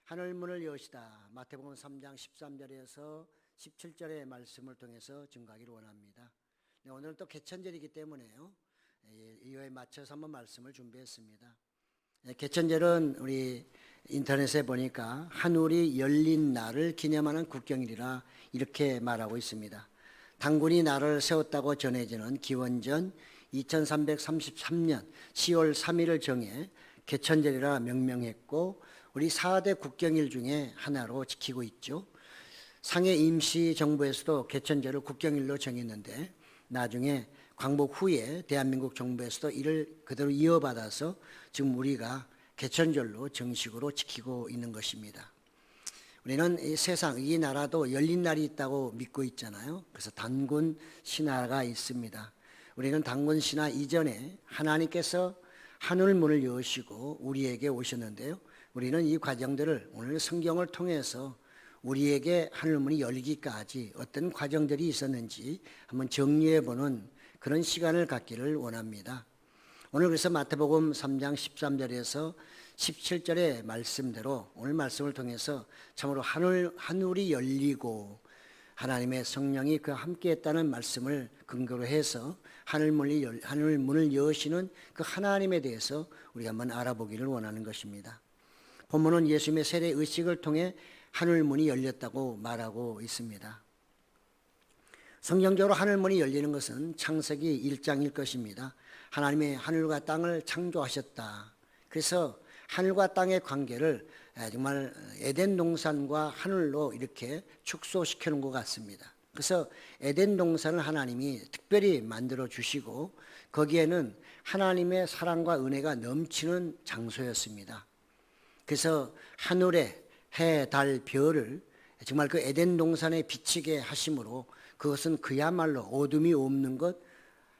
하늘문을 여시다. 마태복음 3장 13절에서 17절의 말씀을 통해서 증거하기를 원합니다. 오늘은 또 개천절이기 때문에요. 이거에 맞춰서 한번 말씀을 준비했습니다. 개천절은 우리 인터넷에 보니까 하늘이 열린 날을 기념하는 국경일이라 이렇게 말하고 있습니다. 당군이 날을 세웠다고 전해지는 기원전 2333년 10월 3일을 정해 개천절이라 명명했고 우리 4대 국경일 중에 하나로 지키고 있죠. 상해 임시정부에서도 개천절을 국경일로 정했는데 나중에 광복 후에 대한민국 정부에서도 이를 그대로 이어받아서 지금 우리가 개천절로 정식으로 지키고 있는 것입니다. 우리는 이 세상, 이 나라도 열린 날이 있다고 믿고 있잖아요. 그래서 단군 신화가 있습니다. 우리는 단군 신화 이전에 하나님께서 하늘문을 여시고 우리에게 오셨는데요. 우리는 이 과정들을 오늘 성경을 통해서 우리에게 하늘문이 열리기까지 어떤 과정들이 있었는지 한번 정리해보는 그런 시간을 갖기를 원합니다. 오늘 그래서 마태복음 3장 13절에서 17절의 말씀대로 오늘 말씀을 통해서 참으로 하늘이 열리고 하나님의 성령이 그 함께 했다는 말씀을 근거로 해서 하늘문을 여시는 그 하나님에 대해서 우리가 한번 알아보기를 원하는 것입니다. 본문은 예수님의 세례 의식을 통해 하늘문이 열렸다고 말하고 있습니다. 성경적으로 하늘문이 열리는 것은 창세기 1장일 것입니다. 하나님의 하늘과 땅을 창조하셨다. 그래서 하늘과 땅의 관계를 정말 에덴 동산과 하늘로 이렇게 축소시켜 놓은 것 같습니다. 그래서 에덴 동산을 하나님이 특별히 만들어 주시고 거기에는 하나님의 사랑과 은혜가 넘치는 장소였습니다. 그래서 하늘에 해, 달, 별을 정말 그 에덴 동산에 비치게 하심으로 그것은 그야말로 어둠이 없는 것,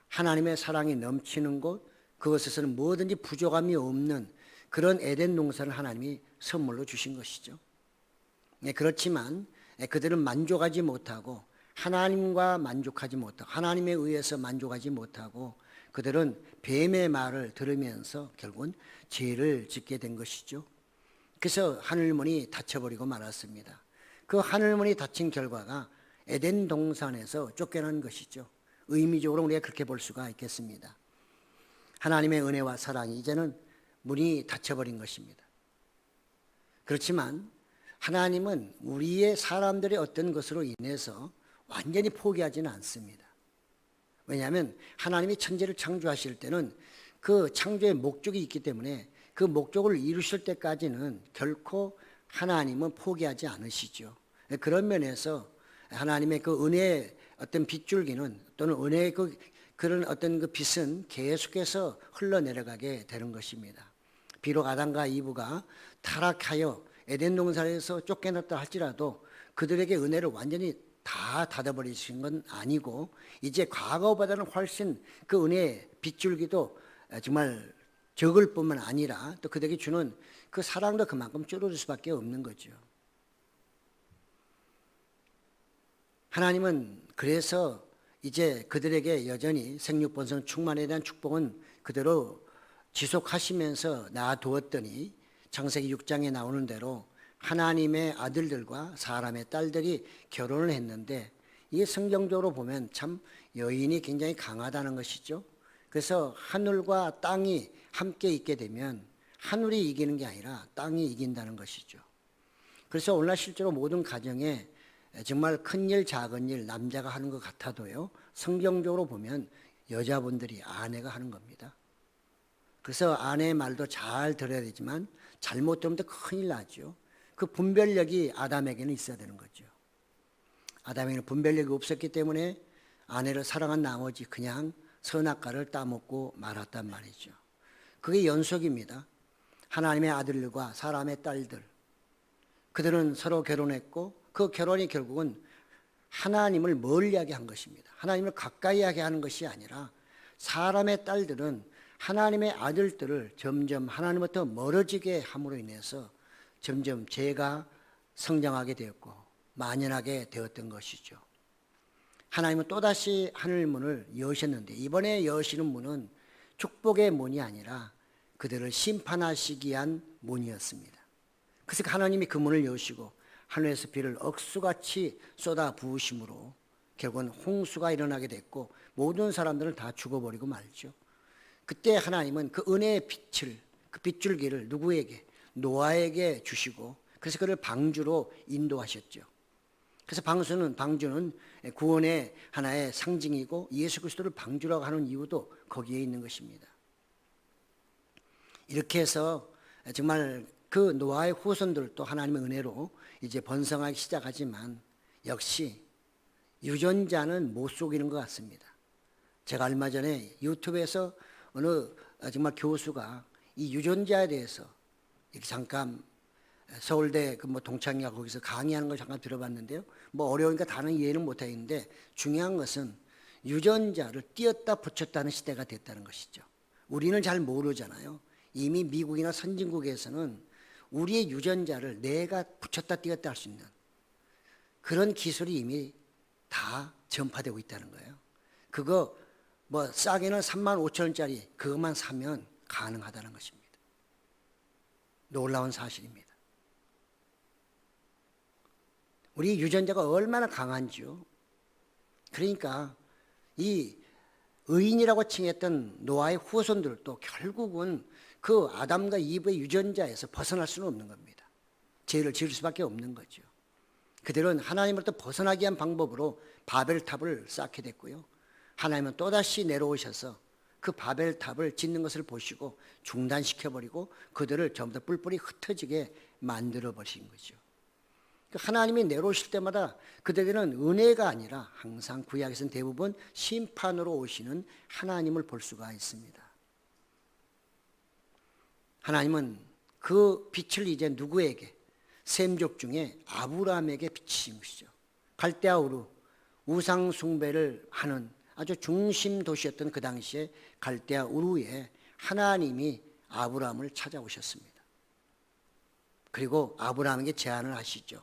하나님의 사랑이 넘치는 곳, 그것에서는 뭐든지 부족함이 없는 그런 에덴 동산을 하나님이 선물로 주신 것이죠. 그렇지만 그들은 만족하지 못하고 하나님과 만족하지 못하고 하나님에 의해서 만족하지 못하고 그들은 뱀의 말을 들으면서 결국은 죄를 짓게 된 것이죠. 그래서 하늘문이 닫혀버리고 말았습니다. 그 하늘문이 닫힌 결과가 에덴 동산에서 쫓겨난 것이죠. 의미적으로 우리가 그렇게 볼 수가 있겠습니다. 하나님의 은혜와 사랑이 이제는 문이 닫혀버린 것입니다. 그렇지만 하나님은 우리의 사람들의 어떤 것으로 인해서 완전히 포기하지는 않습니다. 왜냐하면 하나님이 천지를 창조하실 때는 그 창조의 목적이 있기 때문에 그 목적을 이루실 때까지는 결코 하나님은 포기하지 않으시죠. 그런 면에서 하나님의 그 은혜의 어떤 빗줄기는 또는 은혜의 그런 어떤 그 빛은 계속해서 흘러내려가게 되는 것입니다. 비록 아담과 이브가 타락하여 에덴 동산에서 쫓겨났다 할지라도 그들에게 은혜를 완전히 다 닫아버리신 건 아니고 이제 과거보다는 훨씬 그 은혜의 빗줄기도 정말 적을 뿐만 아니라 또 그들에게 주는 그 사랑도 그만큼 줄어들 수밖에 없는 거죠. 하나님은 그래서 이제 그들에게 여전히 생육번성 충만에 대한 축복은 그대로 지속하시면서 놔두었더니 창세기 6장에 나오는 대로 하나님의 아들들과 사람의 딸들이 결혼을 했는데 이게 성경적으로 보면 참 여인이 굉장히 강하다는 것이죠. 그래서 하늘과 땅이 함께 있게 되면 하늘이 이기는 게 아니라 땅이 이긴다는 것이죠. 그래서 오늘날 실제로 모든 가정에 정말 큰 일 작은 일 남자가 하는 것 같아도요 성경적으로 보면 여자분들이 아내가 하는 겁니다. 그래서 아내의 말도 잘 들어야 되지만 잘못 들으면 또 큰일 나죠. 그 분별력이 아담에게는 있어야 되는 거죠. 아담에게는 분별력이 없었기 때문에 아내를 사랑한 나머지 그냥 선악과를 따먹고 말았단 말이죠. 그게 연속입니다. 하나님의 아들과 사람의 딸들 그들은 서로 결혼했고 그 결혼이 결국은 하나님을 멀리하게 한 것입니다. 하나님을 가까이 하게 하는 것이 아니라 사람의 딸들은 하나님의 아들들을 점점 하나님부터 멀어지게 함으로 인해서 점점 죄가 성장하게 되었고 만연하게 되었던 것이죠. 하나님은 또다시 하늘문을 여셨는데 이번에 여시는 문은 축복의 문이 아니라 그들을 심판하시기 위한 문이었습니다. 그래서 하나님이 그 문을 여시고 하늘에서 비를 억수같이 쏟아 부으심으로 결국은 홍수가 일어나게 됐고 모든 사람들은 다 죽어버리고 말죠. 그때 하나님은 그 은혜의 빛을, 그 빗줄기를 누구에게? 노아에게 주시고 그래서 그를 방주로 인도하셨죠. 그래서 방주는 구원의 하나의 상징이고 예수 그리스도를 방주라고 하는 이유도 거기에 있는 것입니다. 이렇게 해서 정말 그 노아의 후손들도 하나님의 은혜로 이제 번성하기 시작하지만 역시 유전자는 못 속이는 것 같습니다. 제가 얼마 전에 유튜브에서 어느 정말 교수가 이 유전자에 대해서 이렇게 잠깐 서울대 그 뭐 동창회가 거기서 강의하는 걸 잠깐 들어봤는데요. 뭐 어려우니까 다는 이해는 못하겠는데 중요한 것은 유전자를 띄었다 붙였다는 시대가 됐다는 것이죠. 우리는 잘 모르잖아요. 이미 미국이나 선진국에서는 우리의 유전자를 내가 붙였다 띄었다 할 수 있는 그런 기술이 이미 다 전파되고 있다는 거예요. 그거 뭐 싸게는 35,000원짜리 그것만 사면 가능하다는 것입니다. 놀라운 사실입니다. 우리 유전자가 얼마나 강한지요. 그러니까 이 의인이라고 칭했던 노아의 후손들도 결국은 그 아담과 이브의 유전자에서 벗어날 수는 없는 겁니다. 죄를 지을 수밖에 없는 거죠. 그들은 하나님으로부터 벗어나기 위한 방법으로 바벨탑을 쌓게 됐고요. 하나님은 또다시 내려오셔서 그 바벨탑을 짓는 것을 보시고 중단시켜버리고 그들을 전부 다 뿔뿔이 흩어지게 만들어버리신 거죠. 하나님이 내려오실 때마다 그들에게는 은혜가 아니라 항상 구약에서는 대부분 심판으로 오시는 하나님을 볼 수가 있습니다. 하나님은 그 빛을 이제 누구에게? 셈족 중에 아브라함에게 비치신 것이죠. 갈대아 우르, 우상 숭배를 하는 아주 중심 도시였던 그 당시에 갈대아 우르에 하나님이 아브라함을 찾아오셨습니다. 그리고 아브라함에게 제안을 하시죠.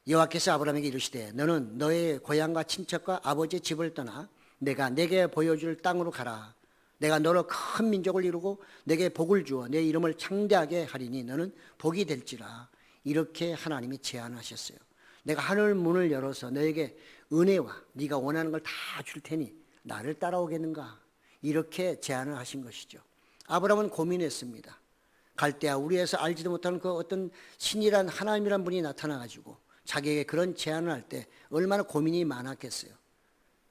여호와께서 아브라함에게 이르시되 너는 너의 고향과 친척과 아버지의 집을 떠나 내가 내게 보여줄 땅으로 가라. 내가 너로 큰 민족을 이루고 내게 복을 주어 내 이름을 창대하게 하리니 너는 복이 될지라. 이렇게 하나님이 제안하셨어요. 내가 하늘 문을 열어서 너에게 은혜와 네가 원하는 걸 다 줄 테니 나를 따라오겠는가. 이렇게 제안을 하신 것이죠. 아브라함은 고민했습니다. 갈대아 우리에서 알지도 못하는 그 어떤 신이란 하나님이란 분이 나타나가지고 자기에게 그런 제안을 할 때 얼마나 고민이 많았겠어요.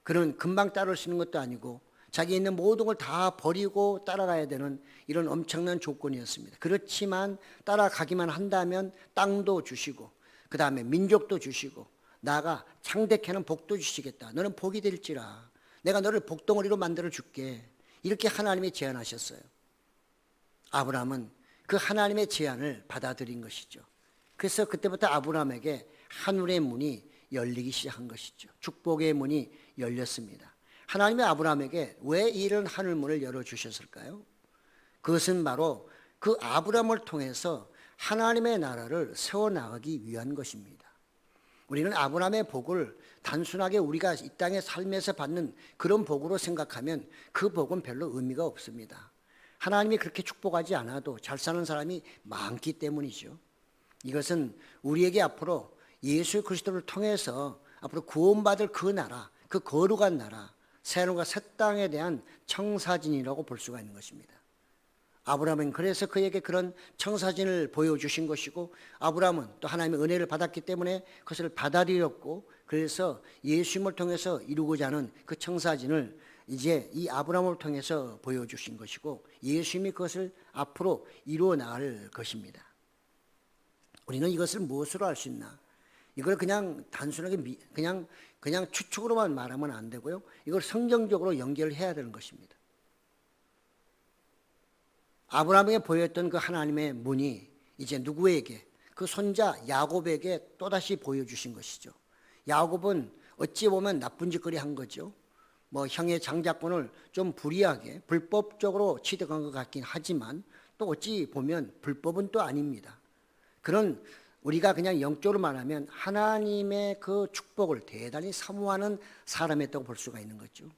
그는 금방 따라올 수 있는 것도 아니고 자기 있는 모든 걸 다 버리고 따라가야 되는 이런 엄청난 조건이었습니다. 그렇지만 따라가기만 한다면 땅도 주시고 그 다음에 민족도 주시고 나아가 창대케 하는 복도 주시겠다. 너는 복이 될지라. 내가 너를 복덩어리로 만들어 줄게. 이렇게 하나님이 제안하셨어요. 아브라함은 그 하나님의 제안을 받아들인 것이죠. 그래서 그때부터 아브라함에게 하늘의 문이 열리기 시작한 것이죠. 축복의 문이 열렸습니다. 하나님이 아브라함에게 왜 이런 하늘문을 열어주셨을까요? 그것은 바로 그 아브라함을 통해서 하나님의 나라를 세워나가기 위한 것입니다. 우리는 아브라함의 복을 단순하게 우리가 이 땅의 삶에서 받는 그런 복으로 생각하면 그 복은 별로 의미가 없습니다. 하나님이 그렇게 축복하지 않아도 잘 사는 사람이 많기 때문이죠. 이것은 우리에게 앞으로 예수 그리스도를 통해서 앞으로 구원받을 그 나라, 그 거룩한 나라, 새하늘과 새 땅에 대한 청사진이라고 볼 수가 있는 것입니다. 아브라함은 그래서 그에게 그런 청사진을 보여주신 것이고 아브라함은 또 하나님의 은혜를 받았기 때문에 그것을 받아들였고 그래서 예수님을 통해서 이루고자 하는 그 청사진을 이제 이 아브라함을 통해서 보여주신 것이고 예수님이 그것을 앞으로 이루어 나갈 것입니다. 우리는 이것을 무엇으로 알 수 있나? 이걸 그냥 단순하게 그냥 추측으로만 말하면 안 되고요. 이걸 성경적으로 연결해야 되는 것입니다. 아브라함에게 보였던 그 하나님의 문이 이제 누구에게? 그 손자 야곱에게 또다시 보여주신 것이죠. 야곱은 어찌 보면 나쁜 짓거리 한 거죠. 뭐 형의 장자권을 좀 불이하게 불법적으로 취득한 것 같긴 하지만 또 어찌 보면 불법은 또 아닙니다. 그런 우리가 그냥 영적으로 말하면 하나님의 그 축복을 대단히 사모하는 사람이었다고 볼 수가 있는 거죠.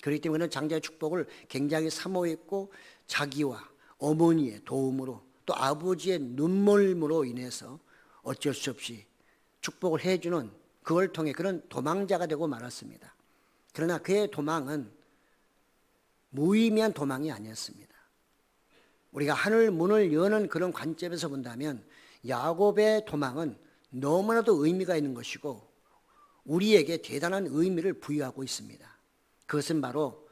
그렇기 때문에 장자의 축복을 굉장히 사모했고 자기와 어머니의 도움으로 또 아버지의 눈물로 인해서 어쩔 수 없이 축복을 해주는, 그걸 통해 그런 도망자가 되고 말았습니다. 그러나 그의 도망은 무의미한 도망이 아니었습니다. 우리가 하늘 문을 여는 그런 관점에서 본다면 야곱의 도망은 너무나도 의미가 있는 것이고 우리에게 대단한 의미를 부여하고 있습니다. 그것은 바로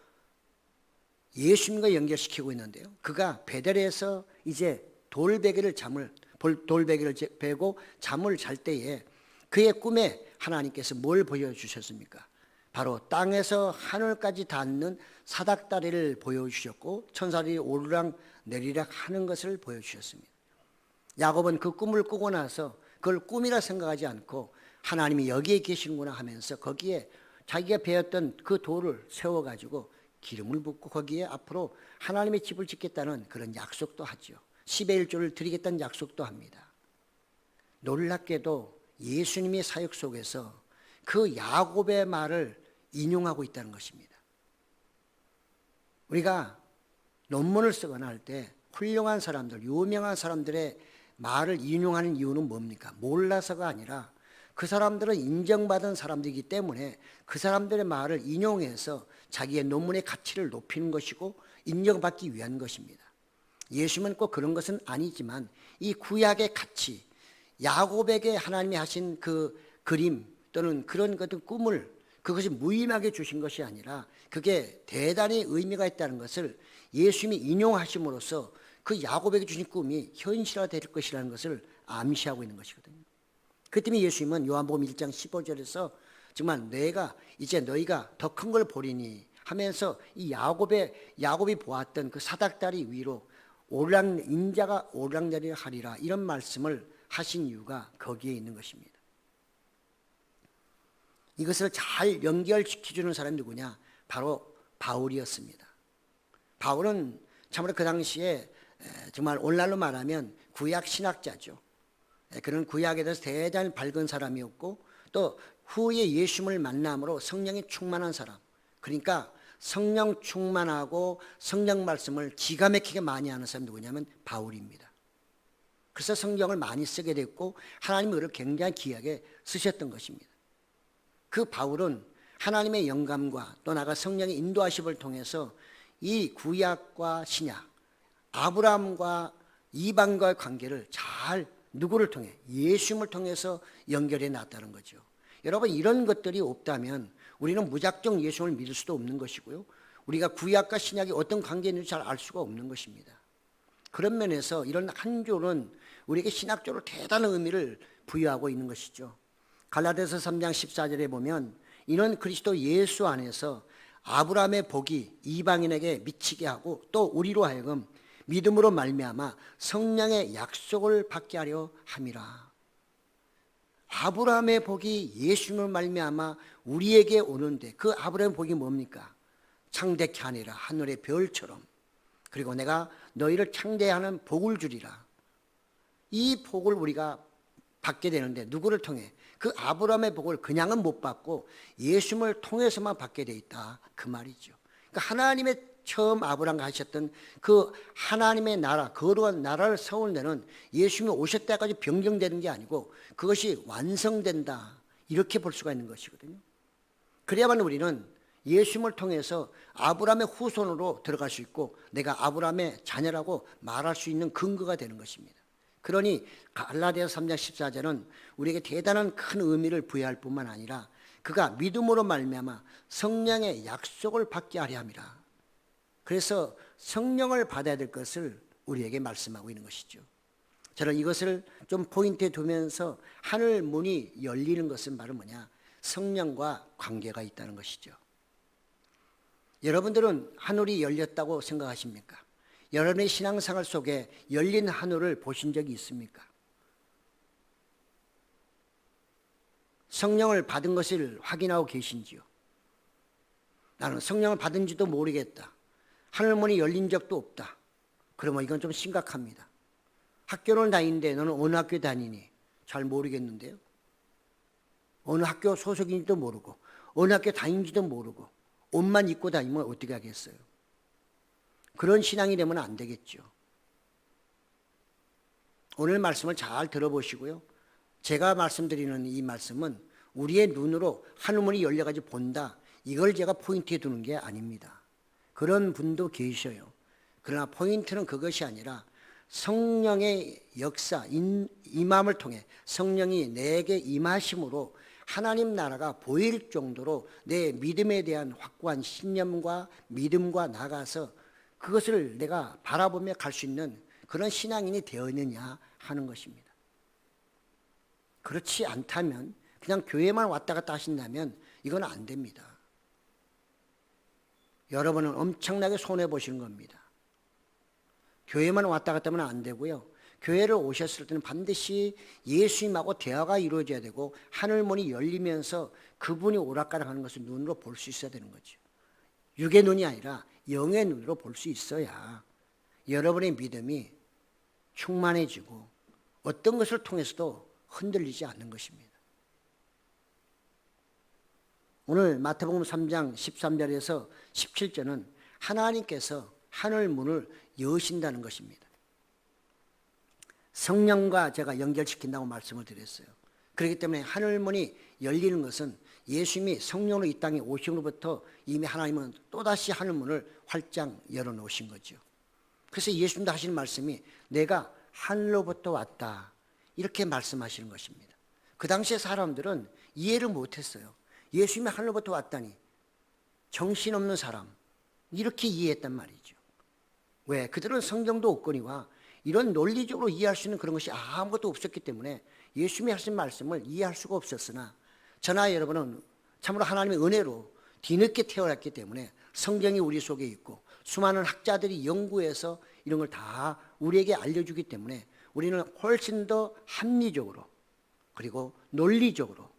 예수님과 연결시키고 있는데요. 그가 베델에서 이제 돌베개를 베고 잠을 잘 때에 그의 꿈에 하나님께서 뭘 보여주셨습니까? 바로 땅에서 하늘까지 닿는 사닥다리를 보여주셨고 천사들이 오르락 내리락 하는 것을 보여주셨습니다. 야곱은 그 꿈을 꾸고 나서 그걸 꿈이라 생각하지 않고 하나님이 여기에 계시는구나 하면서 거기에 자기가 베었던 그 돌을 세워가지고 기름을 붓고 거기에 앞으로 하나님의 집을 짓겠다는 그런 약속도 하죠. 10의 1조를 드리겠다는 약속도 합니다. 놀랍게도 예수님의 사역 속에서 그 야곱의 말을 인용하고 있다는 것입니다. 우리가 논문을 쓰거나 할 때 훌륭한 사람들, 유명한 사람들의 말을 인용하는 이유는 뭡니까? 몰라서가 아니라 그 사람들은 인정받은 사람들이기 때문에 그 사람들의 말을 인용해서 자기의 논문의 가치를 높이는 것이고 인정받기 위한 것입니다. 예수님은 꼭 그런 것은 아니지만 이 구약의 가치, 야곱에게 하나님이 하신 그 그림 또는 그런 것들 꿈을 그것이 무의미하게 주신 것이 아니라 그게 대단히 의미가 있다는 것을 예수님이 인용하심으로써 그 야곱에게 주신 꿈이 현실화될 것이라는 것을 암시하고 있는 것이거든요. 그 때문에 예수님은 요한복음 1장 15절에서 정말 내가 이제 너희가 더 큰 걸 보리니 하면서 이 야곱이 보았던 그 사닥다리 위로 인자가 오르락내리락 하리라 이런 말씀을 하신 이유가 거기에 있는 것입니다. 이것을 잘 연결시켜주는 사람이 누구냐? 바로 바울이었습니다. 바울은 참으로 그 당시에 정말 오늘날로 말하면 구약 신학자죠. 그런 구약에 대해서 대단히 밝은 사람이었고 또 후에 예수님을 만남으로 성령이 충만한 사람. 그러니까 성령 충만하고 성령 말씀을 기가 막히게 많이 하는 사람이 누구냐면 바울입니다. 그래서 성경을 많이 쓰게 됐고 하나님이 그를 굉장히 귀하게 쓰셨던 것입니다. 그 바울은 하나님의 영감과 또 나아가 성령의 인도하심을 통해서 이 구약과 신약, 아브라함과 이방과의 관계를 잘 누구를 통해? 예수님을 통해서 연결해 놨다는 거죠. 여러분 이런 것들이 없다면 우리는 무작정 예수님을 믿을 수도 없는 것이고요. 우리가 구약과 신약이 어떤 관계에 있는지 잘 알 수가 없는 것입니다. 그런 면에서 이런 한 조는 우리에게 신학적으로 대단한 의미를 부여하고 있는 것이죠. 갈라디아서 3장 14절에 보면 이는 그리스도 예수 안에서 아브라함의 복이 이방인에게 미치게 하고 또 우리로 하여금 믿음으로 말미암아 성령의 약속을 받게 하려 함이라. 아브라함의 복이 예수님을 말미암아 우리에게 오는데 그 아브라함의 복이 뭡니까? 창대케 하니라 하늘의 별처럼. 그리고 내가 너희를 창대하는 복을 주리라. 이 복을 우리가 받게 되는데 누구를 통해? 그 아브라함의 복을 그냥은 못 받고 예수님을 통해서만 받게 돼 있다 그 말이죠. 그러니까 하나님의 처음 아브라함과 하셨던 그 하나님의 나라, 거룩한 나라를 세우는 데는 예수님이 오실 때까지 변경되는 게 아니고 그것이 완성된다 이렇게 볼 수가 있는 것이거든요. 그래야만 우리는 예수님을 통해서 아브라함의 후손으로 들어갈 수 있고 내가 아브라함의 자녀라고 말할 수 있는 근거가 되는 것입니다. 그러니 갈라디아서 3장 14절은 우리에게 대단한 큰 의미를 부여할 뿐만 아니라 그가 믿음으로 말미암아 성령의 약속을 받게 하려 함이라. 그래서 성령을 받아야 될 것을 우리에게 말씀하고 있는 것이죠. 저는 이것을 좀 포인트에 두면서 하늘 문이 열리는 것은 바로 뭐냐? 성령과 관계가 있다는 것이죠. 여러분들은 하늘이 열렸다고 생각하십니까? 여러분의 신앙생활 속에 열린 하늘을 보신 적이 있습니까? 성령을 받은 것을 확인하고 계신지요? 나는 성령을 받은지도 모르겠다. 하늘문이 열린 적도 없다. 그러면 이건 좀 심각합니다. 학교를 다니는데 너는 어느 학교 다니니? 잘 모르겠는데요. 어느 학교 소속인지도 모르고 어느 학교 다니는지도 모르고 옷만 입고 다니면 어떻게 하겠어요? 그런 신앙이 되면 안 되겠죠. 오늘 말씀을 잘 들어보시고요. 제가 말씀드리는 이 말씀은 우리의 눈으로 하늘문이 열려가지고 본다. 이걸 제가 포인트에 두는 게 아닙니다. 그런 분도 계셔요. 그러나 포인트는 그것이 아니라 성령의 역사, 임함을 통해 성령이 내게 임하심으로 하나님 나라가 보일 정도로 내 믿음에 대한 확고한 신념과 믿음과 나가서 그것을 내가 바라보며 갈 수 있는 그런 신앙인이 되었느냐 하는 것입니다. 그렇지 않다면 그냥 교회만 왔다 갔다 하신다면 이건 안 됩니다. 여러분은 엄청나게 손해보시는 겁니다. 교회만 왔다 갔다 하면 안 되고요. 교회를 오셨을 때는 반드시 예수님하고 대화가 이루어져야 되고 하늘문이 열리면서 그분이 오락가락하는 것을 눈으로 볼 수 있어야 되는 거죠. 육의 눈이 아니라 영의 눈으로 볼 수 있어야 여러분의 믿음이 충만해지고 어떤 것을 통해서도 흔들리지 않는 것입니다. 오늘 마태복음 3장 13절에서 17절은 하나님께서 하늘 문을 여신다는 것입니다. 성령과 제가 연결시킨다고 말씀을 드렸어요. 그렇기 때문에 하늘 문이 열리는 것은 예수님이 성령으로 이 땅에 오심으로부터 이미 하나님은 또다시 하늘 문을 활짝 열어놓으신 거죠. 그래서 예수님도 하시는 말씀이 내가 하늘로부터 왔다 이렇게 말씀하시는 것입니다. 그 당시에 사람들은 이해를 못했어요. 예수님이 하늘로부터 왔다니 정신없는 사람 이렇게 이해했단 말이죠. 왜? 그들은 성경도 없거니와 이런 논리적으로 이해할 수 있는 그런 것이 아무것도 없었기 때문에 예수님이 하신 말씀을 이해할 수가 없었으나 저나 여러분은 참으로 하나님의 은혜로 뒤늦게 태어났기 때문에 성경이 우리 속에 있고 수많은 학자들이 연구해서 이런 걸 다 우리에게 알려주기 때문에 우리는 훨씬 더 합리적으로 그리고 논리적으로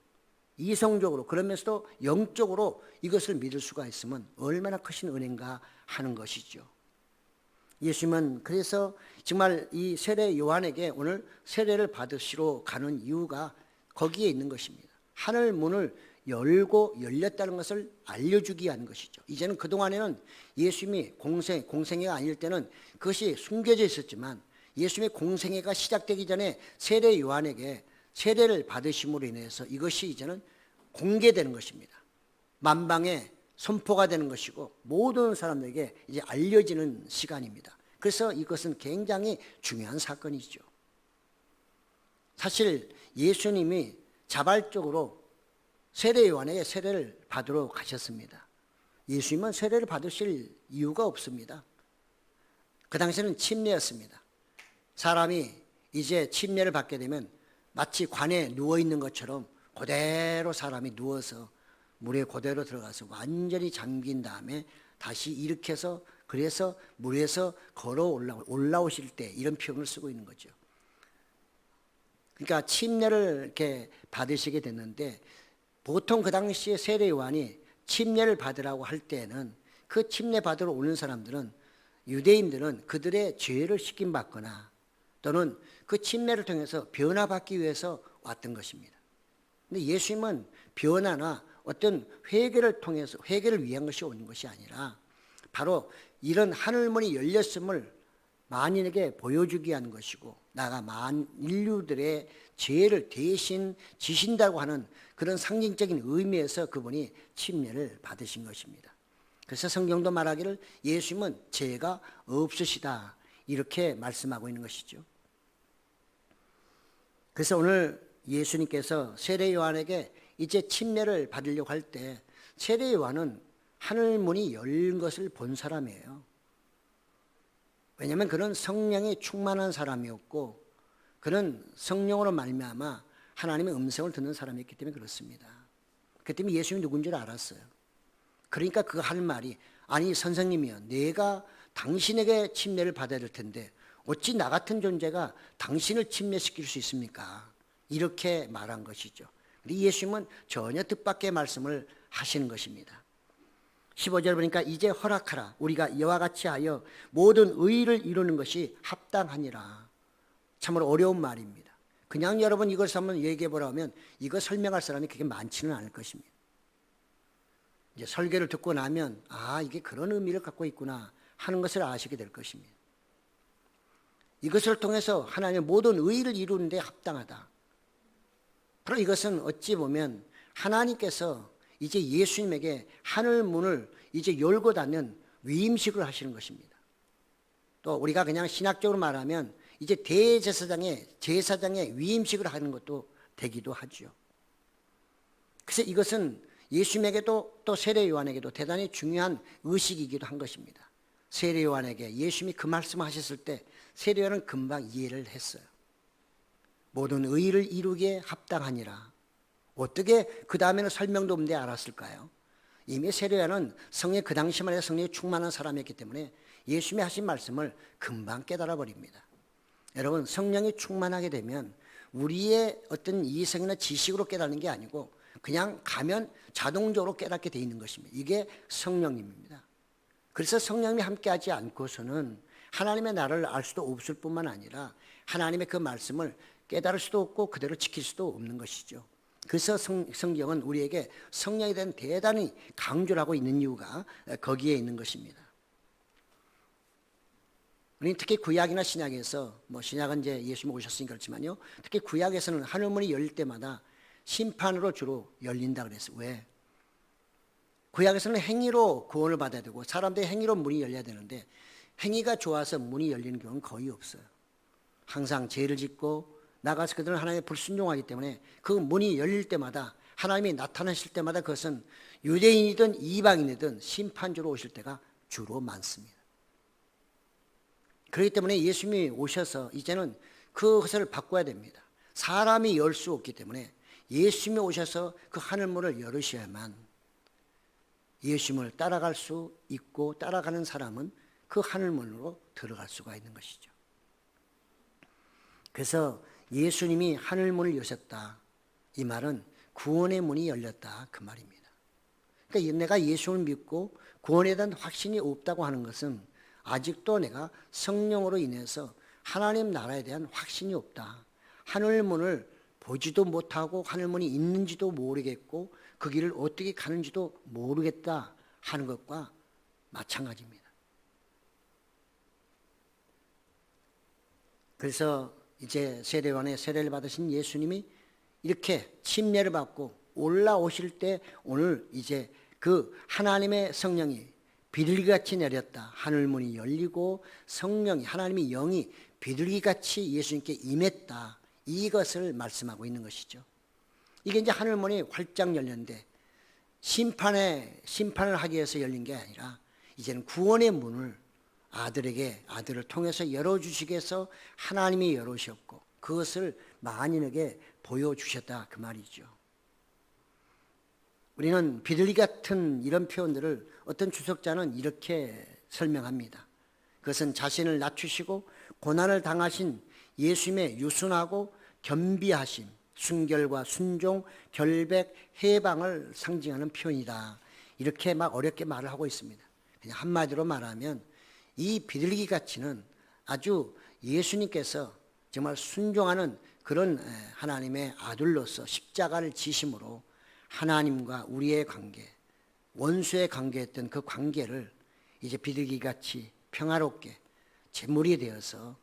이성적으로 그러면서도 영적으로 이것을 믿을 수가 있으면 얼마나 크신 은혜인가 하는 것이죠. 예수님은 그래서 정말 이 세례 요한에게 오늘 세례를 받으시러 가는 이유가 거기에 있는 것입니다. 하늘 문을 열고 열렸다는 것을 알려주기 위한 것이죠. 이제는 그동안에는 예수님이 공생애가 아닐 때는 그것이 숨겨져 있었지만 예수님의 공생애가 시작되기 전에 세례 요한에게 세례를 받으심으로 인해서 이것이 이제는 공개되는 것입니다. 만방에 선포가 되는 것이고 모든 사람들에게 이제 알려지는 시간입니다. 그래서 이것은 굉장히 중요한 사건이죠. 사실 예수님이 자발적으로 세례 요한에게 세례를 받으러 가셨습니다. 예수님은 세례를 받으실 이유가 없습니다. 그 당시에는 침례였습니다. 사람이 이제 침례를 받게 되면 마치 관에 누워있는 것처럼 그대로 사람이 누워서 물에 그대로 들어가서 완전히 잠긴 다음에 다시 일으켜서 그래서 물에서 걸어 올라오실 때 이런 표현을 쓰고 있는 거죠. 그러니까 침례를 이렇게 받으시게 됐는데 보통 그 당시에 세례 요한이 침례를 받으라고 할 때는 그 침례 받으러 오는 사람들은 유대인들은 그들의 죄를 씻김받거나 또는 그 침례를 통해서 변화받기 위해서 왔던 것입니다. 근데 예수님은 변화나 어떤 회개를 통해서 회개를 위한 것이 오는 것이 아니라 바로 이런 하늘문이 열렸음을 만인에게 보여주기 위한 것이고 나가 인류들의 죄를 대신 지신다고 하는 그런 상징적인 의미에서 그분이 침례를 받으신 것입니다. 그래서 성경도 말하기를 예수님은 죄가 없으시다 이렇게 말씀하고 있는 것이죠. 그래서 오늘 예수님께서 세례 요한에게 이제 침례를 받으려고 할 때 세례 요한은 하늘문이 열린 것을 본 사람이에요. 왜냐하면 그는 성령이 충만한 사람이었고 그는 성령으로 말미암아 하나님의 음성을 듣는 사람이었기 때문에 그렇습니다. 그 때문에 예수님이 누군지를 알았어요. 그러니까 그 할 말이 아니 선생님이요 내가 당신에게 침례를 받아야 될 텐데 어찌 나 같은 존재가 당신을 침례시킬 수 있습니까? 이렇게 말한 것이죠. 근데 예수님은 전혀 뜻밖의 말씀을 하시는 것입니다. 15절 보니까 이제 허락하라 우리가 이와 같이 하여 모든 의를 이루는 것이 합당하니라. 참으로 어려운 말입니다. 그냥 여러분 이것을 한번 얘기해 보라 하면 이거 설명할 사람이 그렇게 많지는 않을 것입니다. 이제 설교를 듣고 나면 아 이게 그런 의미를 갖고 있구나 하는 것을 아시게 될 것입니다. 이것을 통해서 하나님의 모든 의의를 이루는 데 합당하다. 바로 이것은 어찌 보면 하나님께서 이제 예수님에게 하늘 문을 이제 열고 닫는 위임식을 하시는 것입니다. 또 우리가 그냥 신학적으로 말하면 이제 제사장의 위임식을 하는 것도 되기도 하죠. 그래서 이것은 예수님에게도 또 세례 요한에게도 대단히 중요한 의식이기도 한 것입니다. 세례 요한에게 예수님이 그 말씀을 하셨을 때 세례 요한은 금방 이해를 했어요. 모든 의의를 이루기에 합당하니라. 어떻게 그 다음에는 설명도 없는데 알았을까요? 이미 세례 요한은 성령 그 당시만 해도 성령에 충만한 사람이었기 때문에 예수님이 하신 말씀을 금방 깨달아 버립니다. 여러분, 성령이 충만하게 되면 우리의 어떤 이성이나 지식으로 깨닫는 게 아니고 그냥 가면 자동적으로 깨닫게 돼 있는 것입니다. 이게 성령님입니다. 그래서 성령님이 함께하지 않고서는 하나님의 나라를 알 수도 없을 뿐만 아니라 하나님의 그 말씀을 깨달을 수도 없고 그대로 지킬 수도 없는 것이죠. 그래서 성경은 우리에게 성령에 대한 대단히 강조를 하고 있는 이유가 거기에 있는 것입니다. 우리는 특히 구약이나 신약에서 신약은 이제 예수님 오셨으니까 그렇지만요. 특히 구약에서는 하늘문이 열릴 때마다 심판으로 주로 열린다 그랬어요. 왜? 구약에서는 행위로 구원을 받아야 되고 사람들의 행위로 문이 열려야 되는데 행위가 좋아서 문이 열리는 경우는 거의 없어요. 항상 죄를 짓고 나가서 그들은 하나님의 불순종하기 때문에 그 문이 열릴 때마다 하나님이 나타나실 때마다 그것은 유대인이든 이방인이든 심판주로 오실 때가 주로 많습니다. 그렇기 때문에 예수님이 오셔서 이제는 그것을 바꿔야 됩니다. 사람이 열 수 없기 때문에 예수님이 오셔서 그 하늘문을 열으셔야만 예수님을 따라갈 수 있고 따라가는 사람은 그 하늘문으로 들어갈 수가 있는 것이죠. 그래서 예수님이 하늘문을 여셨다. 이 말은 구원의 문이 열렸다. 그 말입니다. 그러니까 내가 예수를 믿고 구원에 대한 확신이 없다고 하는 것은 아직도 내가 성령으로 인해서 하나님 나라에 대한 확신이 없다. 하늘문을 보지도 못하고 하늘문이 있는지도 모르겠고 그 길을 어떻게 가는지도 모르겠다 하는 것과 마찬가지입니다. 그래서 이제 세례 요한의 세례를 받으신 예수님이 이렇게 침례를 받고 올라오실 때 오늘 이제 그 하나님의 성령이 비둘기같이 내렸다. 하늘문이 열리고 성령이 하나님의 영이 비둘기같이 예수님께 임했다. 이것을 말씀하고 있는 것이죠. 이게 이제 하늘문이 활짝 열렸는데 심판을 하기 위해서 열린 게 아니라 이제는 구원의 문을 아들을 통해서 열어주시기 위해서 하나님이 열으셨고 그것을 만인에게 보여주셨다 그 말이죠. 우리는 비둘기 같은 이런 표현들을 어떤 주석자는 이렇게 설명합니다. 그것은 자신을 낮추시고 고난을 당하신 예수님의 유순하고 겸비하심, 순결과 순종, 결백, 해방을 상징하는 표현이다. 이렇게 막 어렵게 말을 하고 있습니다. 그냥 한마디로 말하면 이 비둘기 가치는 아주 예수님께서 정말 순종하는 그런 하나님의 아들로서 십자가를 지심으로 하나님과 우리의 관계, 원수의 관계였던 그 관계를 이제 비둘기같이 평화롭게 제물이 되어서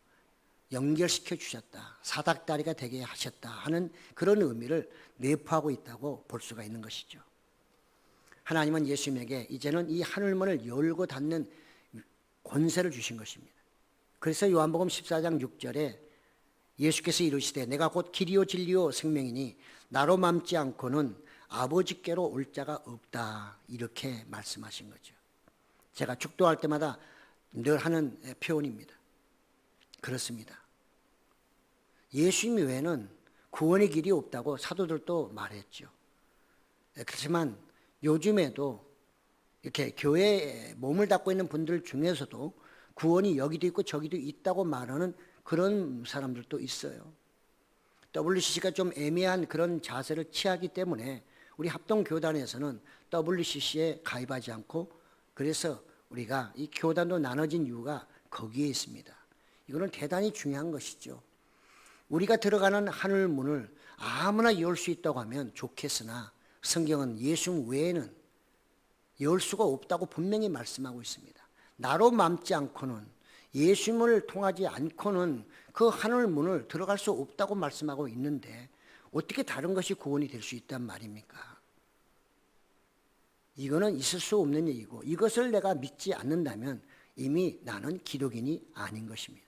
연결시켜 주셨다. 사닥다리가 되게 하셨다 하는 그런 의미를 내포하고 있다고 볼 수가 있는 것이죠. 하나님은 예수님에게 이제는 이 하늘문을 열고 닫는 권세를 주신 것입니다. 그래서 요한복음 14장 6절에 예수께서 이르시되 내가 곧 길이요 진리요 생명이니 나로 맘지 않고는 아버지께로 올 자가 없다. 이렇게 말씀하신 거죠. 제가 축도할 때마다 늘 하는 표현입니다. 그렇습니다. 예수님 외에는 구원의 길이 없다고 사도들도 말했죠. 그렇지만 요즘에도 이렇게 교회에 몸을 닫고 있는 분들 중에서도 구원이 여기도 있고 저기도 있다고 말하는 그런 사람들도 있어요. WCC가 좀 애매한 그런 자세를 취하기 때문에 우리 합동교단에서는 WCC에 가입하지 않고 그래서 우리가 이 교단도 나눠진 이유가 거기에 있습니다. 이거는 대단히 중요한 것이죠. 우리가 들어가는 하늘문을 아무나 열 수 있다고 하면 좋겠으나 성경은 예수 외에는 열 수가 없다고 분명히 말씀하고 있습니다. 나로 맘지 않고는 예수님을 통하지 않고는 그 하늘 문을 들어갈 수 없다고 말씀하고 있는데 어떻게 다른 것이 구원이 될 수 있단 말입니까? 이거는 있을 수 없는 얘기고 이것을 내가 믿지 않는다면 이미 나는 기독인이 아닌 것입니다.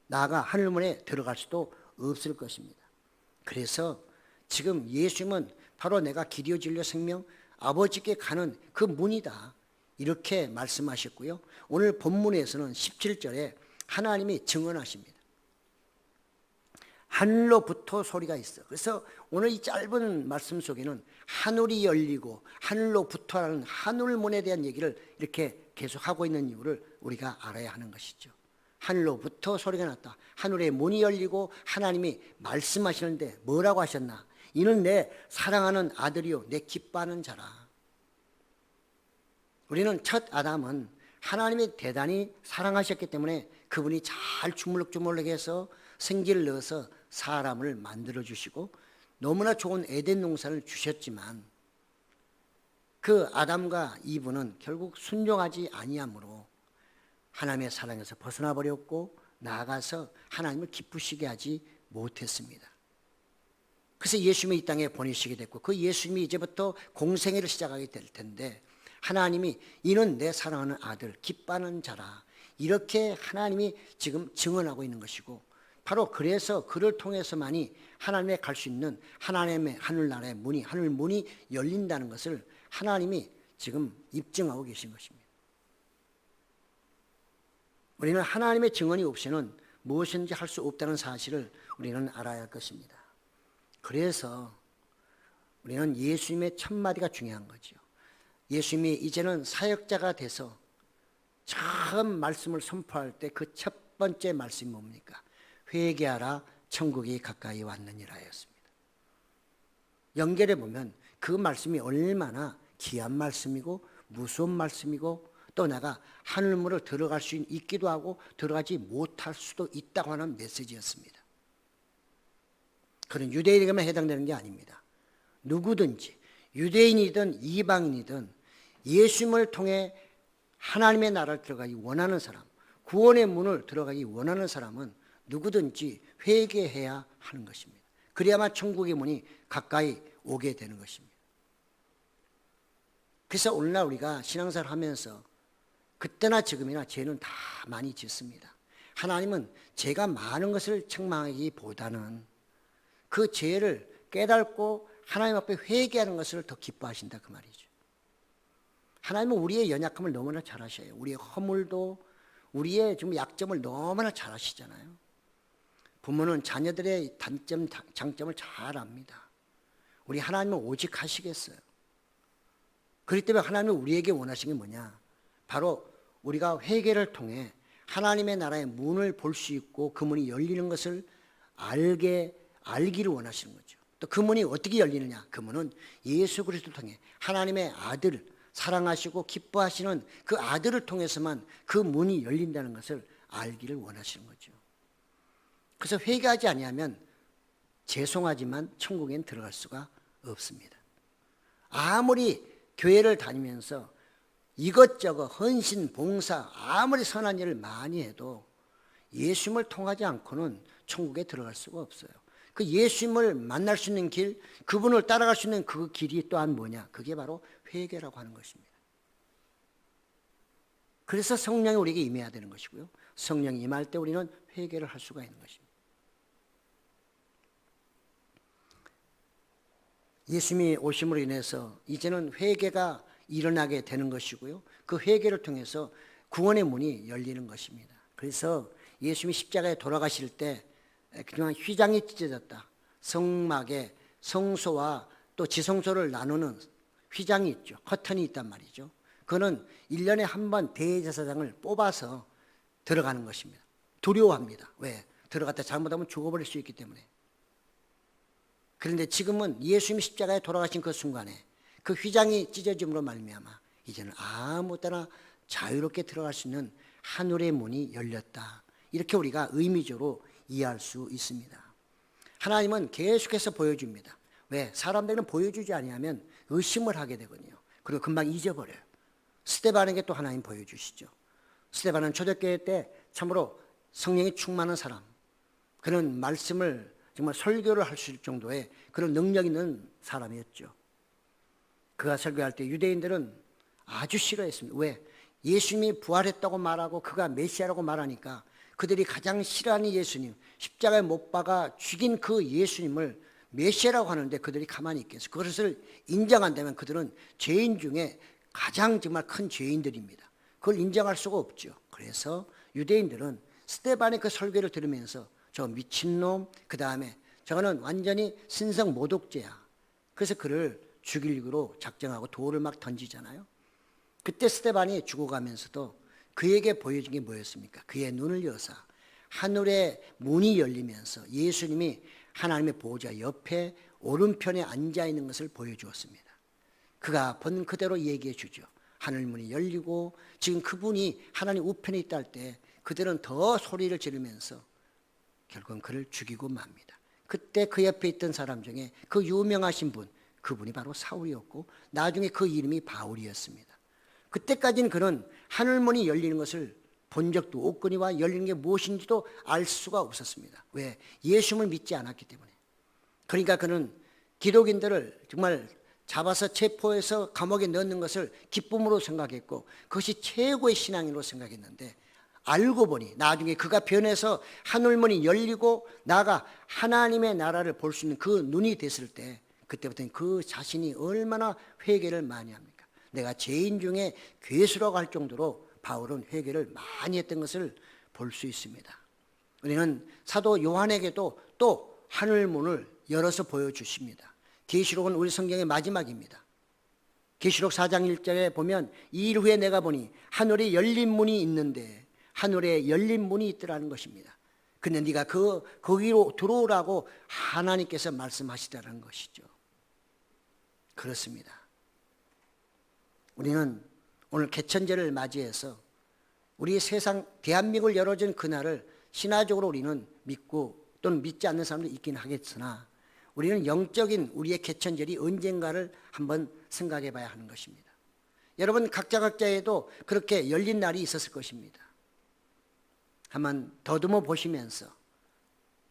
나아가 하늘문에 들어갈 수도 없을 것입니다. 그래서 지금 예수님은 바로 내가 길이요 진리요 생명 아버지께 가는 그 문이다 이렇게 말씀하셨고요. 오늘 본문에서는 17절에 하나님이 증언하십니다. 하늘로부터 소리가 있어. 그래서 오늘 이 짧은 말씀 속에는 하늘이 열리고 하늘로부터라는 하늘문에 대한 얘기를 이렇게 계속하고 있는 이유를 우리가 알아야 하는 것이죠. 하늘로부터 소리가 났다. 하늘의 문이 열리고 하나님이 말씀하시는데 뭐라고 하셨나? 이는 내 사랑하는 아들이요 내 기뻐하는 자라. 우리는 첫 아담은 하나님이 대단히 사랑하셨기 때문에 그분이 잘 주물럭주물럭 해서 생기를 넣어서 사람을 만들어 주시고 너무나 좋은 에덴 농사를 주셨지만 그 아담과 이브는 결국 순종하지 아니하므로 하나님의 사랑에서 벗어나 버렸고 나아가서 하나님을 기쁘시게 하지 못했습니다. 그래서 예수님이 이 땅에 보내시게 됐고 그 예수님이 이제부터 공생애를 시작하게 될 텐데 하나님이 이는 내 사랑하는 아들 기뻐하는 자라 이렇게 하나님이 지금 증언하고 있는 것이고 바로 그래서 그를 통해서만이 하나님에 갈 수 있는 하나님의 하늘나라의 문이 하늘 문이 열린다는 것을 하나님이 지금 입증하고 계신 것입니다. 우리는 하나님의 증언이 없이는 무엇인지 할 수 없다는 사실을 우리는 알아야 할 것입니다. 그래서 우리는 예수님의 첫마디가 중요한 거죠. 예수님이 이제는 사역자가 돼서 처음 말씀을 선포할 때 그 첫 번째 말씀이 뭡니까? 회개하라 천국이 가까이 왔느니라였습니다. 연결해 보면 그 말씀이 얼마나 귀한 말씀이고 무서운 말씀이고 또 내가 하늘문을 들어갈 수 있기도 하고 들어가지 못할 수도 있다고 하는 메시지였습니다. 그런 유대인에게만 해당되는 게 아닙니다. 누구든지 유대인이든 이방인이든 예수님을 통해 하나님의 나라를 들어가기 원하는 사람, 구원의 문을 들어가기 원하는 사람은 누구든지 회개해야 하는 것입니다. 그래야만 천국의 문이 가까이 오게 되는 것입니다. 그래서 오늘날 우리가 신앙생활을 하면서 그때나 지금이나 죄는 다 많이 짓습니다. 하나님은 죄가 많은 것을 책망하기보다는 그 죄를 깨닫고 하나님 앞에 회개하는 것을 더 기뻐하신다 그 말이죠. 하나님은 우리의 연약함을 너무나 잘 아셔요. 우리의 허물도 우리의 좀 약점을 너무나 잘 아시잖아요. 부모는 자녀들의 단점, 장점을 잘 압니다. 우리 하나님은 오직 하시겠어요. 그렇기 때문에 하나님은 우리에게 원하시는 게 뭐냐? 바로 우리가 회개를 통해 하나님의 나라의 문을 볼 수 있고 그 문이 열리는 것을 알기를 원하시는 거죠. 또 그 문이 어떻게 열리느냐? 그 문은 예수 그리스도를 통해 하나님의 아들 사랑하시고 기뻐하시는 그 아들을 통해서만 그 문이 열린다는 것을 알기를 원하시는 거죠. 그래서 회개하지 아니하면 죄송하지만 천국엔 들어갈 수가 없습니다. 아무리 교회를 다니면서 이것저것 헌신, 봉사, 아무리 선한 일을 많이 해도 예수님을 통하지 않고는 천국에 들어갈 수가 없어요. 그 예수님을 만날 수 있는 길, 그분을 따라갈 수 있는 그 길이 또한 뭐냐? 그게 바로 회개라고 하는 것입니다. 그래서 성령이 우리에게 임해야 되는 것이고요. 성령이 임할 때 우리는 회개를 할 수가 있는 것입니다. 예수님이 오심으로 인해서 이제는 회개가 일어나게 되는 것이고요. 그 회개를 통해서 구원의 문이 열리는 것입니다. 그래서 예수님이 십자가에 돌아가실 때 그동안 휘장이 찢어졌다. 성막에 성소와 또 지성소를 나누는 휘장이 있죠. 커튼이 있단 말이죠. 그거는 1년에 한 번 대제사장을 뽑아서 들어가는 것입니다. 두려워합니다. 왜? 들어갔다 잘못하면 죽어버릴 수 있기 때문에. 그런데 지금은 예수님이 십자가에 돌아가신 그 순간에 그 휘장이 찢어짐으로 말미암아 이제는 아무 때나 자유롭게 들어갈 수 있는 하늘의 문이 열렸다. 이렇게 우리가 의미적으로 이해할 수 있습니다. 하나님은 계속해서 보여줍니다. 왜? 사람들은 보여주지 아니하면 의심을 하게 되거든요. 그리고 금방 잊어버려요. 스데반에게 또 하나님 보여주시죠. 스데반은 초대교회 때 참으로 성령이 충만한 사람, 그런 말씀을 정말 설교를 할 수 있을 정도의 그런 능력 있는 사람이었죠. 그가 설교할 때 유대인들은 아주 싫어했습니다. 왜? 예수님이 부활했다고 말하고 그가 메시아라고 말하니까 그들이 가장 싫어하는 예수님, 십자가에 못 박아 죽인 그 예수님을 메시아라고 하는데 그들이 가만히 있겠어요? 그것을 인정한다면 그들은 죄인 중에 가장 정말 큰 죄인들입니다. 그걸 인정할 수가 없죠. 그래서 유대인들은 스데반의 그 설교를 들으면서 저 미친놈, 그 다음에 저거는 완전히 신성 모독죄야. 그래서 그를 죽이려고 작정하고 돌을 막 던지잖아요. 그때 스데반이 죽어가면서도 그에게 보여준 게 뭐였습니까? 그의 눈을 여사 하늘의 문이 열리면서 예수님이 하나님의 보호자 옆에 오른편에 앉아 있는 것을 보여주었습니다. 그가 본 그대로 얘기해 주죠. 하늘문이 열리고 지금 그분이 하나님 우편에 있다 할 때 그들은 더 소리를 지르면서 결국은 그를 죽이고 맙니다. 그때 그 옆에 있던 사람 중에 그 유명하신 분, 그분이 바로 사울이었고 나중에 그 이름이 바울이었습니다. 그때까지는 그는 하늘문이 열리는 것을 본 적도 없거니와 열리는 게 무엇인지도 알 수가 없었습니다. 왜? 예수님을 믿지 않았기 때문에. 그러니까 그는 기독인들을 정말 잡아서 체포해서 감옥에 넣는 것을 기쁨으로 생각했고 그것이 최고의 신앙으로 생각했는데 알고 보니 나중에 그가 변해서 하늘문이 열리고 나가 하나님의 나라를 볼 수 있는 그 눈이 됐을 때 그때부터는 그 자신이 얼마나 회개를 많이 합니까? 내가 죄인 중에 괴수라고 할 정도로 바울은 회개를 많이 했던 것을 볼 수 있습니다. 우리는 사도 요한에게도 또 하늘문을 열어서 보여주십니다. 계시록은 우리 성경의 마지막입니다. 계시록 4장 1절에 보면 이 일 후에 내가 보니 하늘에 열린 문이 있는데 하늘에 열린 문이 있더라는 것입니다. 근데 네가 거기로 들어오라고 하나님께서 말씀하시다는 것이죠. 그렇습니다. 우리는 오늘 개천절을 맞이해서 우리 세상 대한민국을 열어준 그날을 신화적으로 우리는 믿고 또는 믿지 않는 사람도 있긴 하겠으나 우리는 영적인 우리의 개천절이 언젠가를 한번 생각해 봐야 하는 것입니다. 여러분 각자에도 그렇게 열린 날이 있었을 것입니다. 한번 더듬어 보시면서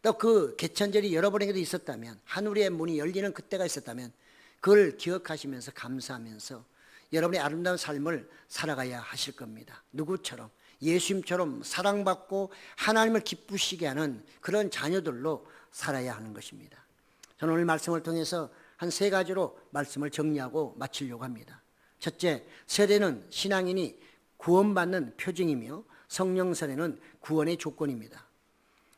또 그 개천절이 여러분에게도 있었다면 하늘의 문이 열리는 그때가 있었다면 그걸 기억하시면서 감사하면서 여러분의 아름다운 삶을 살아가야 하실 겁니다. 누구처럼? 예수님처럼 사랑받고 하나님을 기쁘시게 하는 그런 자녀들로 살아야 하는 것입니다. 저는 오늘 말씀을 통해서 한 3가지로 말씀을 정리하고 마치려고 합니다. 첫째, 세례는 신앙인이 구원받는 표징이며 성령 세례는 구원의 조건입니다.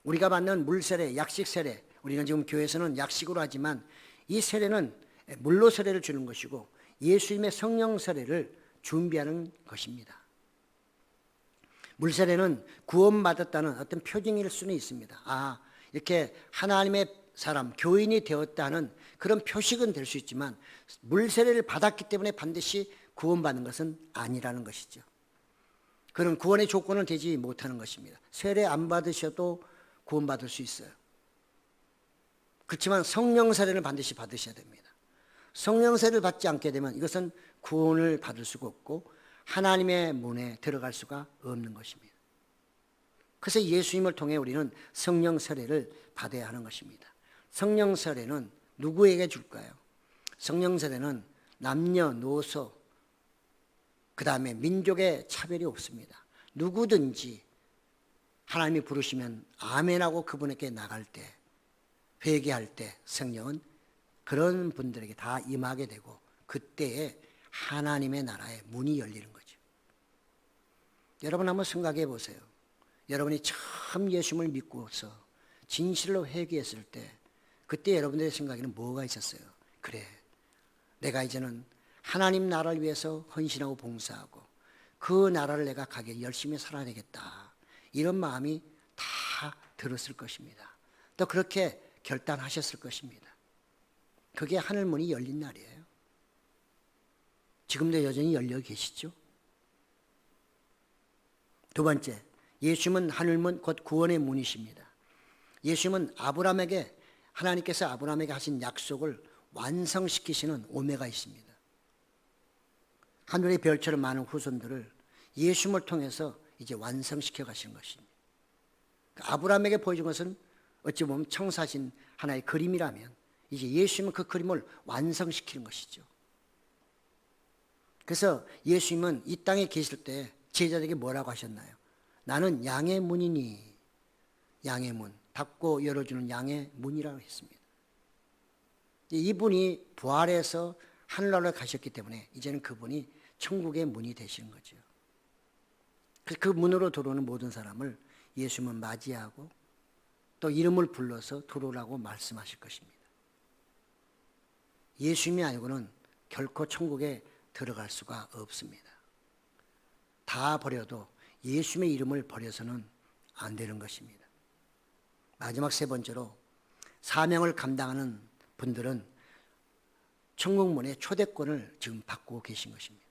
우리가 받는 물 세례, 약식 세례, 우리는 지금 교회에서는 약식으로 하지만 이 세례는 물로 세례를 주는 것이고 예수님의 성령 세례를 준비하는 것입니다. 물 세례는 구원받았다는 어떤 표징일 수는 있습니다. 아, 이렇게 하나님의 사람, 교인이 되었다는 그런 표식은 될 수 있지만 물 세례를 받았기 때문에 반드시 구원받는 것은 아니라는 것이죠. 그런 구원의 조건은 되지 못하는 것입니다. 세례 안 받으셔도 구원받을 수 있어요. 그렇지만 성령 세례를 반드시 받으셔야 됩니다. 성령 세례를 받지 않게 되면 이것은 구원을 받을 수가 없고 하나님의 문에 들어갈 수가 없는 것입니다. 그래서 예수님을 통해 우리는 성령 세례를 받아야 하는 것입니다. 성령 세례는 누구에게 줄까요? 성령 세례는 남녀노소 그 다음에 민족의 차별이 없습니다. 누구든지 하나님이 부르시면 아멘하고 그분에게 나갈 때 회개할 때 성령은 그런 분들에게 다 임하게 되고 그때에 하나님의 나라의 문이 열리는 거죠. 여러분 한번 생각해 보세요. 여러분이 처음 예수님을 믿고서 진실로 회개했을 때 그때 여러분들의 생각에는 뭐가 있었어요? 그래, 내가 이제는 하나님 나라를 위해서 헌신하고 봉사하고 그 나라를 내가 가게 열심히 살아야 되겠다. 이런 마음이 다 들었을 것입니다. 또 그렇게 결단하셨을 것입니다. 그게 하늘문이 열린 날이에요. 지금도 여전히 열려 계시죠? 두 번째, 예수님은 하늘문 곧 구원의 문이십니다. 예수님은 하나님께서 아브라함에게 하신 약속을 완성시키시는 오메가 있습니다. 하늘의 별처럼 많은 후손들을 예수님을 통해서 이제 완성시켜 가시는 것입니다. 아브라함에게 보여준 것은 어찌 보면 청사신 하나의 그림이라면 이제 예수님은 그 그림을 완성시키는 것이죠. 그래서 예수님은 이 땅에 계실 때 제자들에게 뭐라고 하셨나요? 나는 양의 문이니, 양의 문, 닫고 열어주는 양의 문이라고 했습니다. 이분이 부활해서 하늘나라로 가셨기 때문에 이제는 그분이 천국의 문이 되시는 거죠. 그 문으로 들어오는 모든 사람을 예수님은 맞이하고 또 이름을 불러서 들어오라고 말씀하실 것입니다. 예수님이 아니고는 결코 천국에 들어갈 수가 없습니다. 다 버려도 예수님의 이름을 버려서는 안 되는 것입니다. 마지막 세 번째로 사명을 감당하는 분들은 천국문의 초대권을 지금 받고 계신 것입니다.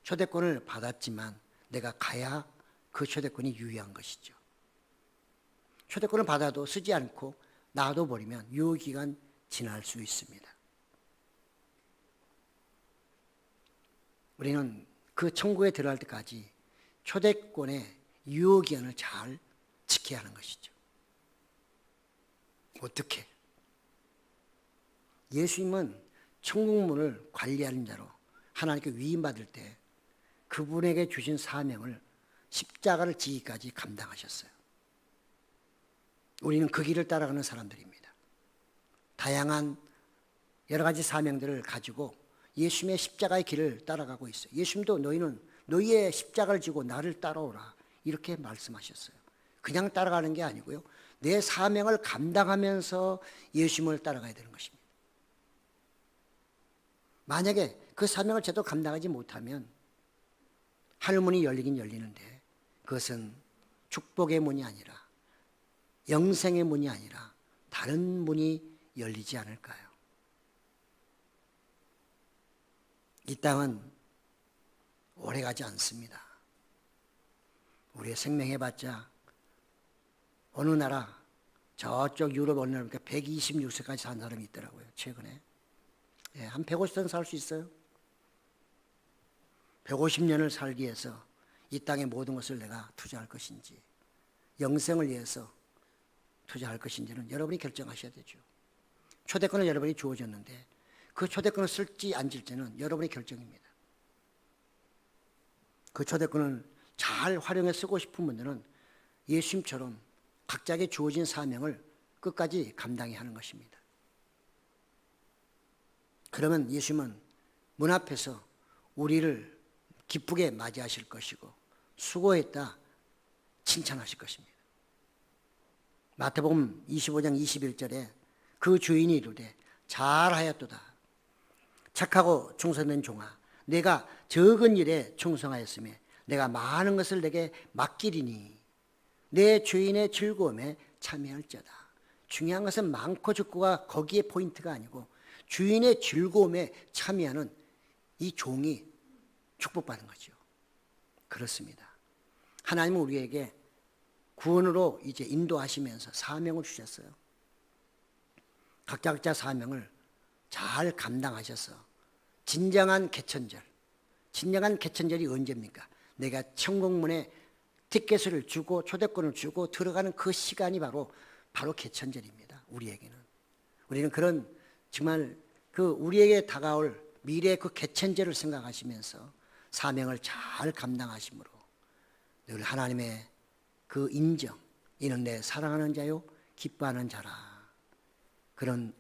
초대권을 받았지만 내가 가야 그 초대권이 유효한 것이죠. 초대권을 받아도 쓰지 않고 놔둬버리면 유효기간 지날 수 있습니다. 우리는 그 천국에 들어갈 때까지 초대권의 유효기간을 잘 지켜야 하는 것이죠. 어떻게? 예수님은 천국문을 관리하는 자로 하나님께 위임받을 때 그분에게 주신 사명을 십자가를 지기까지 감당하셨어요. 우리는 그 길을 따라가는 사람들입니다. 다양한 여러 가지 사명들을 가지고 예수님의 십자가의 길을 따라가고 있어요. 예수님도 너희는 너희의 십자가를 지고 나를 따라오라 이렇게 말씀하셨어요. 그냥 따라가는 게 아니고요. 내 사명을 감당하면서 예수님을 따라가야 되는 것입니다. 만약에 그 사명을 제대로 감당하지 못하면 하늘문이 열리긴 열리는데 그것은 축복의 문이 아니라 영생의 문이 아니라 다른 문이 열리지 않을까요? 이 땅은 오래가지 않습니다. 우리의 생명해봤자 어느 나라 저쪽 유럽 어느 나라 126세까지 산 사람이 있더라고요. 최근에. 한 150년 살 수 있어요. 150년을 살기 위해서 이 땅의 모든 것을 내가 투자할 것인지 영생을 위해서 투자할 것인지는 여러분이 결정하셔야 되죠. 초대권을 여러분이 주어졌는데 그 초대권을 쓸지 안 쓸지는 여러분의 결정입니다. 그 초대권을 잘 활용해 쓰고 싶은 분들은 예수님처럼 각자에게 주어진 사명을 끝까지 감당해야 하는 것입니다. 그러면 예수님은 문 앞에서 우리를 기쁘게 맞이하실 것이고 수고했다 칭찬하실 것입니다. 마태복음 25장 21절에 그 주인이 이르되 잘하였도다. 착하고 충성된 종아, 내가 적은 일에 충성하였으며 내가 많은 것을 내게 맡기리니 내 주인의 즐거움에 참여할지어다. 중요한 것은 많고 적고가 거기에 포인트가 아니고 주인의 즐거움에 참여하는 이 종이 축복받은 거죠. 그렇습니다. 하나님은 우리에게 구원으로 이제 인도하시면서 사명을 주셨어요. 각자 사명을 잘 감당하셔서 진정한 개천절이 언제입니까? 내가 천국문에 티켓을 주고 초대권을 주고 들어가는 그 시간이 바로 개천절입니다. 우리에게는. 우리는 그런 정말 그 우리에게 다가올 미래의 그 개천절을 생각하시면서 사명을 잘 감당하심으로 늘 하나님의 그 인정, 이는 내 사랑하는 자요 기뻐하는 자라, 그런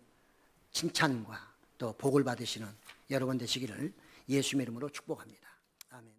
칭찬과 또 복을 받으시는 여러분 되시기를 예수님의 이름으로 축복합니다. 아멘.